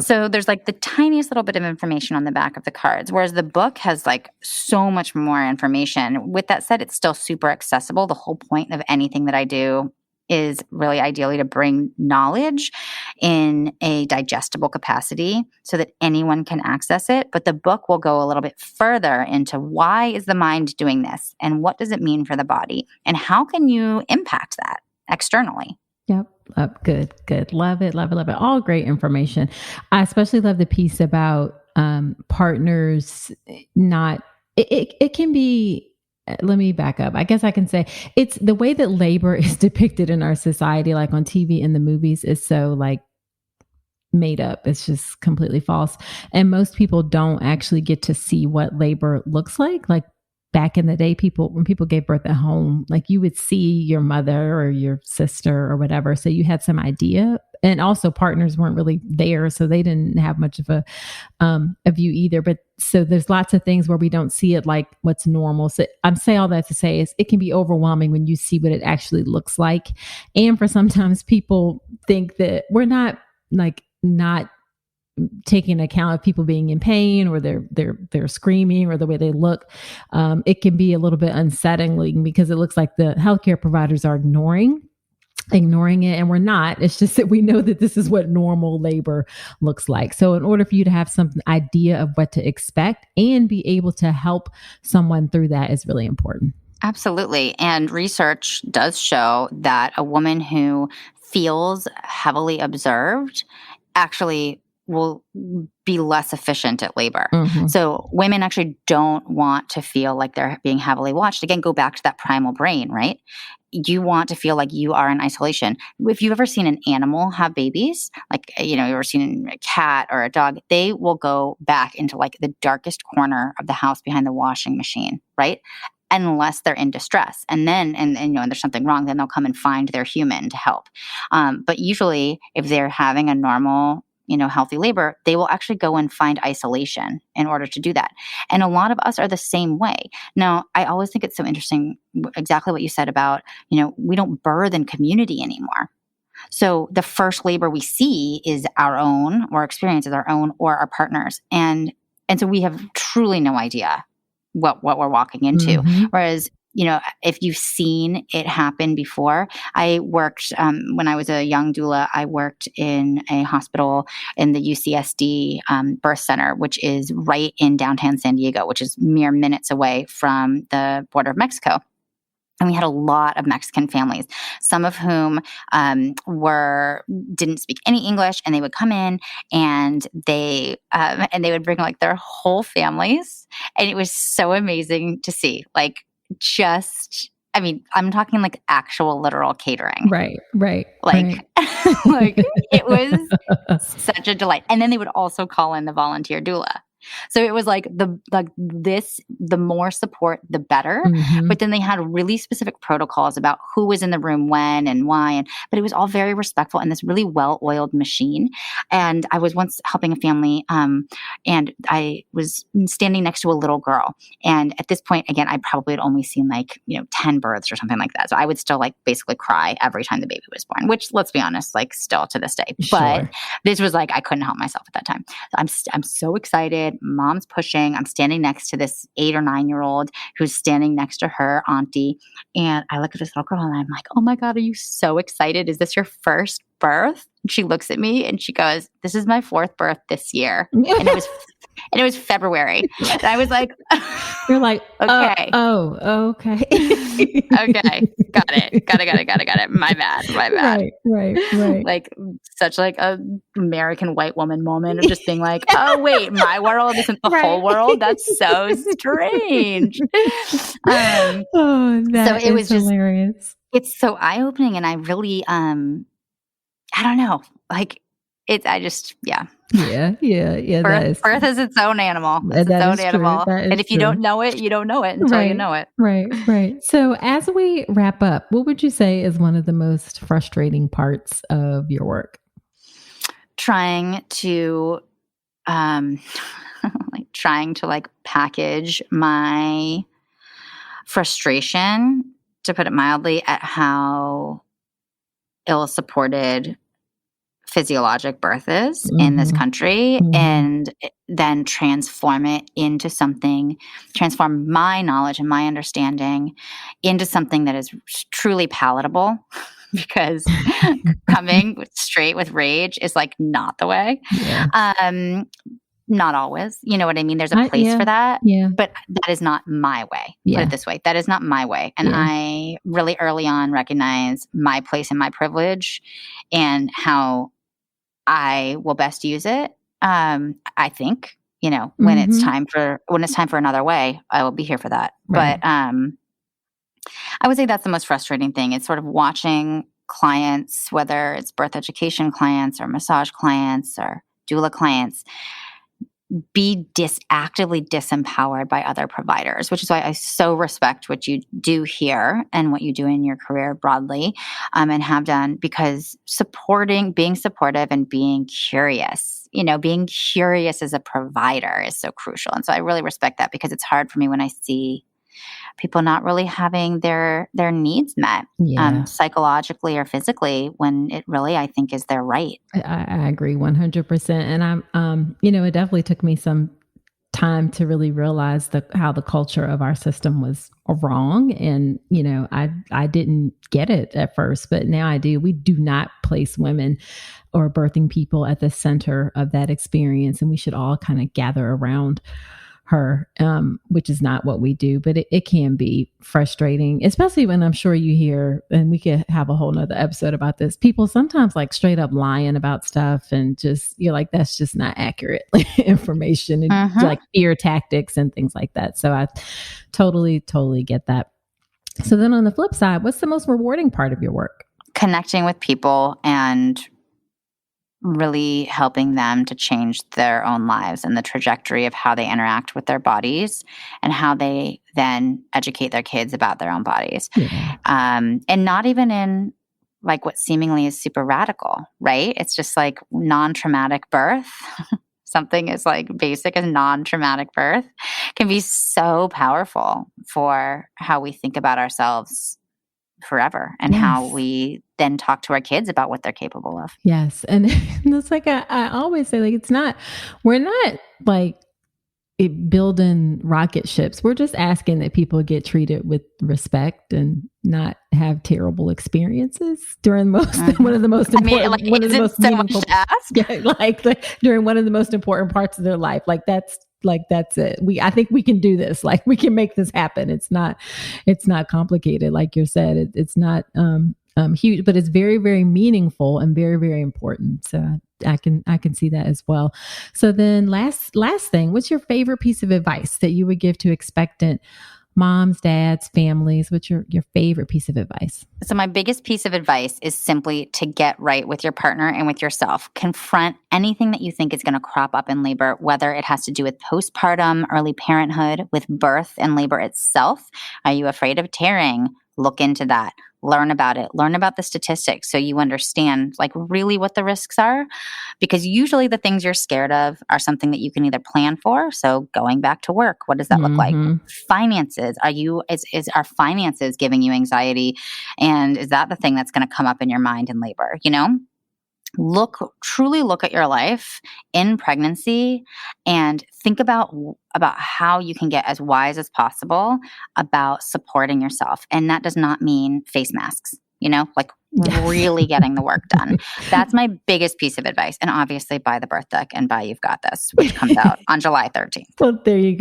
So there's like the tiniest little bit of information on the back of the cards, whereas the book has like so much more information. With that said, it's still super accessible. The whole point of anything that I do is really ideally to bring knowledge in a digestible capacity so that anyone can access it. But the book will go a little bit further into why is the mind doing this and what does it mean for the body and how can you impact that externally? Yep. Good. Love it. All great information. I especially love the piece about partners it can be. Let me back up. I guess I can say it's the way that labor is depicted in our society, like on TV and the movies, is so like made up. It's just completely false. And most people don't actually get to see what labor looks like. Like back in the day, when people gave birth at home, like you would see your mother or your sister or whatever. So you had some idea. And also partners weren't really there. So they didn't have much of a view either. But so there's lots of things where we don't see it like what's normal. So I'm saying all that to say is it can be overwhelming when you see what it actually looks like. And for sometimes people think that we're not taking account of people being in pain or they're screaming or the way they look. It can be a little bit unsettling because it looks like the healthcare providers are ignoring it, and we're not. It's just that we know that this is what normal labor looks like. So in order for you to have some idea of what to expect and be able to help someone through that is really important. Absolutely. And research does show that a woman who feels heavily observed actually will be less efficient at labor. So women actually don't want to feel like they're being heavily watched. Again, go back to that primal brain, right? You want to feel like you are in isolation. If you've ever seen an animal have babies, like, you've ever seen a cat or a dog, they will go back into like the darkest corner of the house behind the washing machine, right? Unless they're in distress. And then, and there's something wrong, then they'll come and find their human to help. But usually if they're having a normal, healthy labor, they will actually go and find isolation in order to do that. And a lot of us are the same way. Now, I always think it's so interesting, exactly what you said about, we don't birth in community anymore. So the first labor we see is our own, or experience is our own, or our partners. And so we have truly no idea what we're walking into. Whereas, if you've seen it happen before, I worked, when I was a young doula, I worked in a hospital in the UCSD birth center, which is right in downtown San Diego, which is mere minutes away from the border of Mexico. And we had a lot of Mexican families, some of whom didn't speak any English, and they would come in and they would bring like their whole families, and it was so amazing to see. Like, I'm talking like actual literal catering. Right. Like, like it was such a delight. And then they would also call in the volunteer doula. So it was like the more support, the better. But then they had really specific protocols about who was in the room when and why. But it was all very respectful in this really well-oiled machine. And I was once helping a family, and I was standing next to a little girl. And at this point, again, I probably had only seen 10 births or something like that. So I would still basically cry every time the baby was born, which, let's be honest, still to this day. Sure. But this was I couldn't help myself at that time. So I'm so excited. Mom's pushing. I'm standing next to this 8 or 9-year-old who's standing next to her auntie. And I look at this little girl and I'm like, oh my God, are you so excited? Is this your first birth? And she looks at me and she goes, this is my 4th birth this year. And it was February. And I was like, you're like, okay. Okay. Okay. Got it. My bad. Right. Like such a American white woman moment of just being like, oh wait, my world isn't the whole world. That's so strange. That so it was hilarious. Just, it's so eye-opening. And I really, I don't know, Yeah. Birth is its own animal. It's its own animal. And if you don't know it, you don't know it until you know it. Right. So as we wrap up, what would you say is one of the most frustrating parts of your work? Trying to package my frustration, to put it mildly, at how ill-supported physiologic birth is in this country, and then transform my knowledge and my understanding into something that is truly palatable, because coming straight with rage is not the way. Yeah. Not always, you know what I mean? There's a place for that, but that is not my way. Put it this way. That is not my way. And I really early on recognize my place and my privilege and how I will best use it. I think, when it's time for another way, I will be here for that. Right. But I would say that's the most frustrating thing. It's sort of watching clients, whether it's birth education clients or massage clients or doula clients, be actively disempowered by other providers, which is why I so respect what you do here and what you do in your career broadly, and have done, because being supportive and being curious, being curious as a provider is so crucial. And so I really respect that, because it's hard for me when I see people not really having their needs met, psychologically or physically, when it really, I think, is their right. I agree 100%. And I'm, it definitely took me some time to really realize how the culture of our system was wrong. And, I didn't get it at first, but now I do. We do not place women or birthing people at the center of that experience. And we should all kind of gather around her, which is not what we do, but it can be frustrating, especially when I'm sure you hear, and we could have a whole nother episode about this, people sometimes like straight up lying about stuff and just, you're like, that's just not accurate information, and like fear tactics and things like that. So I totally get that. So then on the flip side, what's the most rewarding part of your work? Connecting with people and really helping them to change their own lives and the trajectory of how they interact with their bodies and how they then educate their kids about their own bodies. Yeah. And not even in like what seemingly is super radical, right? It's just like non-traumatic birth. Something as like basic as non-traumatic birth can be so powerful for how we think about ourselves forever and how we then talk to our kids about what they're capable of. Yes. And it's like, I always say, like, we're not like building rocket ships. We're just asking that people get treated with respect and not have terrible experiences during one of the most important, one of the most meaningful, during one of the most important parts of their life. That's it. I think we can do this. Like, we can make this happen. It's not complicated. Like you said, it's not huge, but it's very, very meaningful and very, very important. So I can see that as well. So then last thing, what's your favorite piece of advice that you would give to expectant moms, dads, families? What's your favorite piece of advice? So my biggest piece of advice is simply to get right with your partner and with yourself. Confront anything that you think is going to crop up in labor, whether it has to do with postpartum, early parenthood, with birth and labor itself. Are you afraid of tearing? Look into that. Learn about it. Learn about the statistics so you understand like really what the risks are, because usually the things you're scared of are something that you can either plan for. So going back to work, what does that look like? Finances. Is our finances giving you anxiety? And is that the thing that's going to come up in your mind in labor? You know? Truly look at your life in pregnancy and think about how you can get as wise as possible about supporting yourself. And that does not mean face masks, like really getting the work done. That's my biggest piece of advice. And obviously buy the birth deck and buy You've Got This, which comes out on July 13th. Well, there you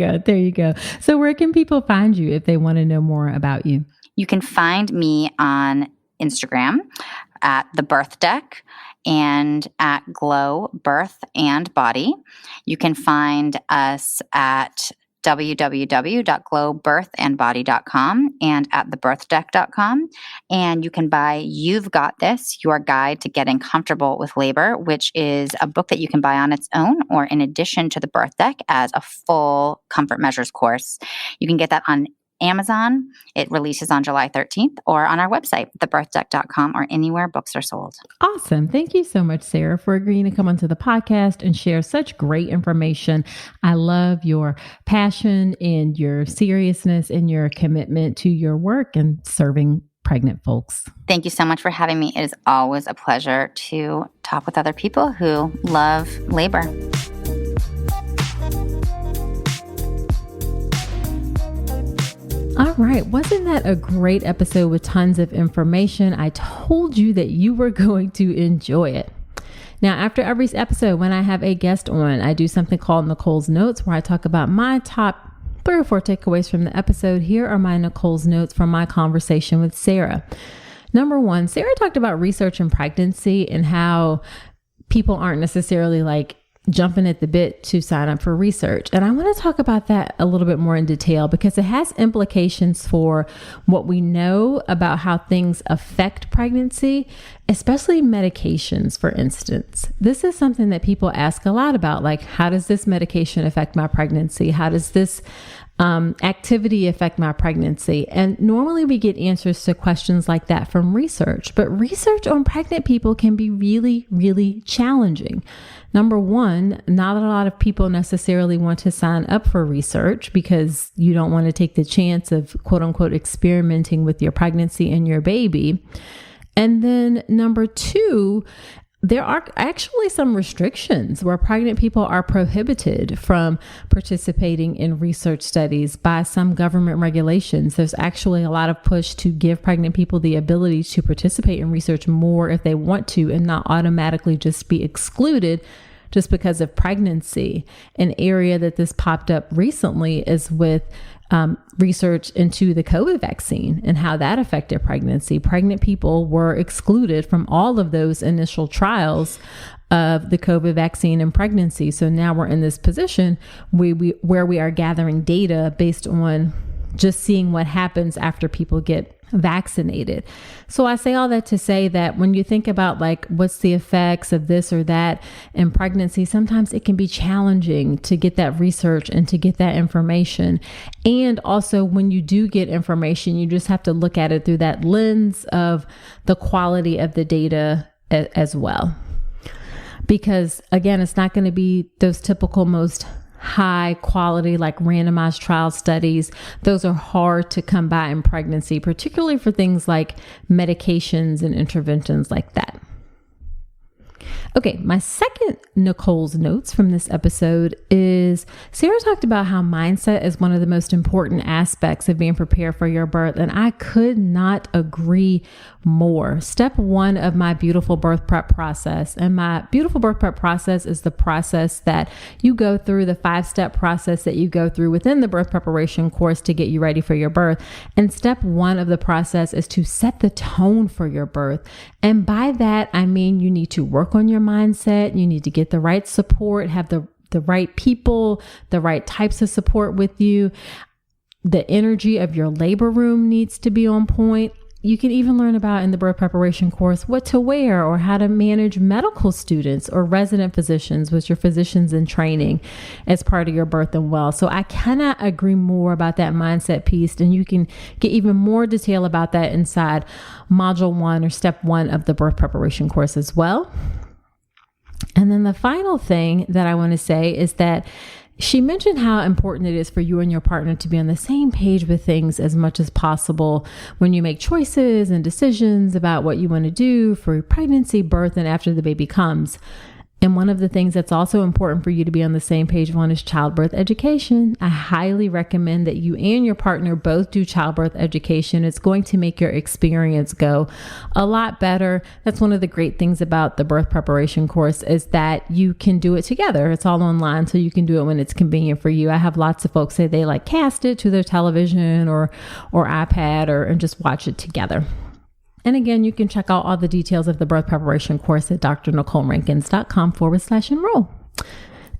go. So where can people find you if they want to know more about you? You can find me on Instagram at The Birth Deck and at Glow Birth and Body. You can find us at www.glowbirthandbody.com and at thebirthdeck.com. And you can buy You've Got This, Your Guide to Getting Comfortable with Labor, which is a book that you can buy on its own or in addition to the Birth Deck as a full comfort measures course. You can get that on Amazon. It releases on July 13th, or on our website, thebirthdeck.com, or anywhere books are sold. Awesome. Thank you so much, Sara, for agreeing to come onto the podcast and share such great information. I love your passion and your seriousness and your commitment to your work and serving pregnant folks. Thank you so much for having me. It is always a pleasure to talk with other people who love labor. All right. Wasn't that a great episode with tons of information? I told you that you were going to enjoy it. Now, after every episode, when I have a guest on, I do something called Nicole's Notes, where I talk about my top 3 or 4 takeaways from the episode. Here are my Nicole's Notes from my conversation with Sara. Number 1, Sara talked about research and pregnancy and how people aren't necessarily like jumping at the bit to sign up for research. And I want to talk about that a little bit more in detail because it has implications for what we know about how things affect pregnancy, especially medications, for instance. This is something that people ask a lot about, like, how does this medication affect my pregnancy? How does this activity affect my pregnancy? And normally we get answers to questions like that from research, but research on pregnant people can be really, really challenging. Number 1, not a lot of people necessarily want to sign up for research because you don't want to take the chance of quote unquote experimenting with your pregnancy and your baby. And then number 2, there are actually some restrictions where pregnant people are prohibited from participating in research studies by some government regulations. There's actually a lot of push to give pregnant people the ability to participate in research more if they want to and not automatically just be excluded just because of pregnancy. An area that this popped up recently is with research into the COVID vaccine and how that affected pregnancy. Pregnant people were excluded from all of those initial trials of the COVID vaccine and pregnancy. So now we're in this position where we are gathering data based on just seeing what happens after people get vaccinated. So I say all that to say that when you think about like, what's the effects of this or that in pregnancy, sometimes it can be challenging to get that research and to get that information. And also when you do get information, you just have to look at it through that lens of the quality of the data as well. Because again, it's not going to be those typical most high quality, like randomized trial studies. Those are hard to come by in pregnancy, particularly for things like medications and interventions like that. Okay, my second Nicole's notes from this episode is Sara talked about how mindset is one of the most important aspects of being prepared for your birth, and I could not agree more. Step one of my beautiful birth prep process, and my beautiful birth prep process is the process that you go through, the 5-step process that you go through within the birth preparation course to get you ready for your birth. And step one of the process is to set the tone for your birth. And by that, I mean you need to work on your mindset. You need to get the right support, have the right people, the right types of support with you. The energy of your labor room needs to be on point. You can even learn about in the birth preparation course what to wear or how to manage medical students or resident physicians with your physicians in training as part of your birth and well. So I cannot agree more about that mindset piece. And you can get even more detail about that inside module 1 or step 1 of the birth preparation course as well. And then the final thing that I want to say is that she mentioned how important it is for you and your partner to be on the same page with things as much as possible when you make choices and decisions about what you want to do for pregnancy, birth, and after the baby comes. And one of the things that's also important for you to be on the same page on is childbirth education. I highly recommend that you and your partner both do childbirth education. It's going to make your experience go a lot better. That's one of the great things about the birth preparation course is that you can do it together. It's all online, so you can do it when it's convenient for you. I have lots of folks say they like cast it to their television or iPad and just watch it together. And again, you can check out all the details of the birth preparation course at drnicolerankins.com/enroll.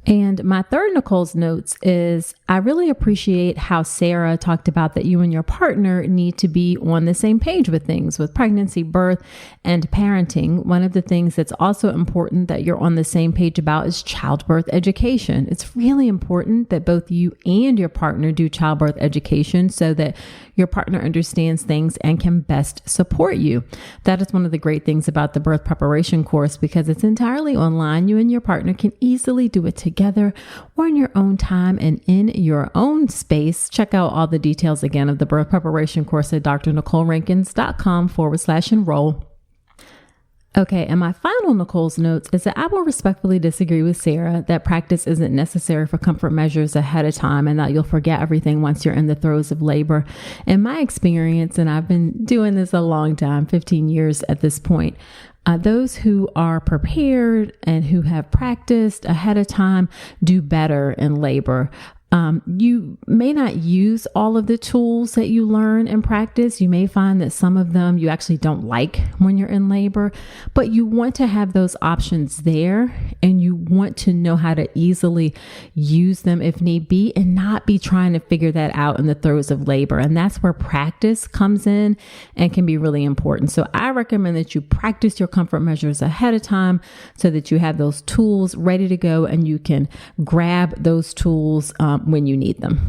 And my third Nicole's notes is I really appreciate how Sara talked about that you and your partner need to be on the same page with things with pregnancy, birth, and parenting. One of the things that's also important that you're on the same page about is childbirth education. It's really important that both you and your partner do childbirth education so that your partner understands things and can best support you. That is one of the great things about the birth preparation course because it's entirely online. You and your partner can easily do it together or in your own time and in your own space. Check out all the details again of the birth preparation course at drnicolerankins.com/enroll. Okay, and my final Nicole's notes is that I will respectfully disagree with Sara that practice isn't necessary for comfort measures ahead of time and that you'll forget everything once you're in the throes of labor. In my experience, and I've been doing this a long time, 15 years at this point, those who are prepared and who have practiced ahead of time do better in labor. You may not use all of the tools that you learn and practice. You may find that some of them you actually don't like when you're in labor, but you want to have those options there and you want to know how to easily use them if need be and not be trying to figure that out in the throes of labor. And that's where practice comes in and can be really important. So I recommend that you practice your comfort measures ahead of time so that you have those tools ready to go and you can grab those tools when you need them.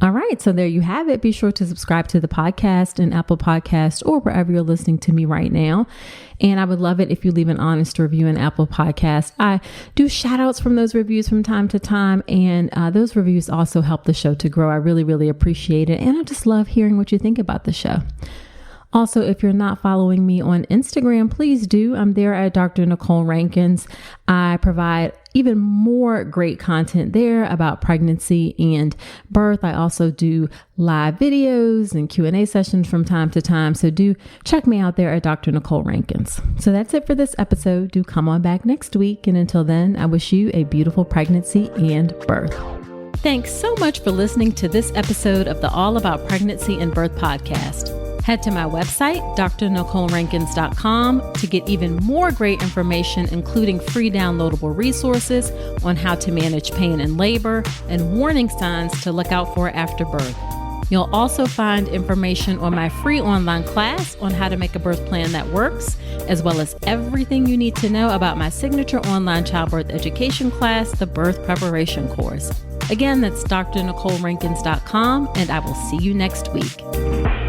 All right. So there you have it. Be sure to subscribe to the podcast in Apple Podcast or wherever you're listening to me right now. And I would love it if you leave an honest review in Apple Podcast. I do shout outs from those reviews from time to time. And those reviews also help the show to grow. I really, really appreciate it. And I just love hearing what you think about the show. Also, if you're not following me on Instagram, please do. I'm there at Dr. Nicole Rankins. I provide even more great content there about pregnancy and birth. I also do live videos and Q&A sessions from time to time. So do check me out there at Dr. Nicole Rankins. So that's it for this episode. Do come on back next week. And until then, I wish you a beautiful pregnancy and birth. Thanks so much for listening to this episode of the All About Pregnancy and Birth podcast. Head to my website, drnicolerankins.com, to get even more great information, including free downloadable resources on how to manage pain and labor and warning signs to look out for after birth. You'll also find information on my free online class on how to make a birth plan that works, as well as everything you need to know about my signature online childbirth education class, the Birth Preparation Course. Again, that's drnicolerankins.com, and I will see you next week.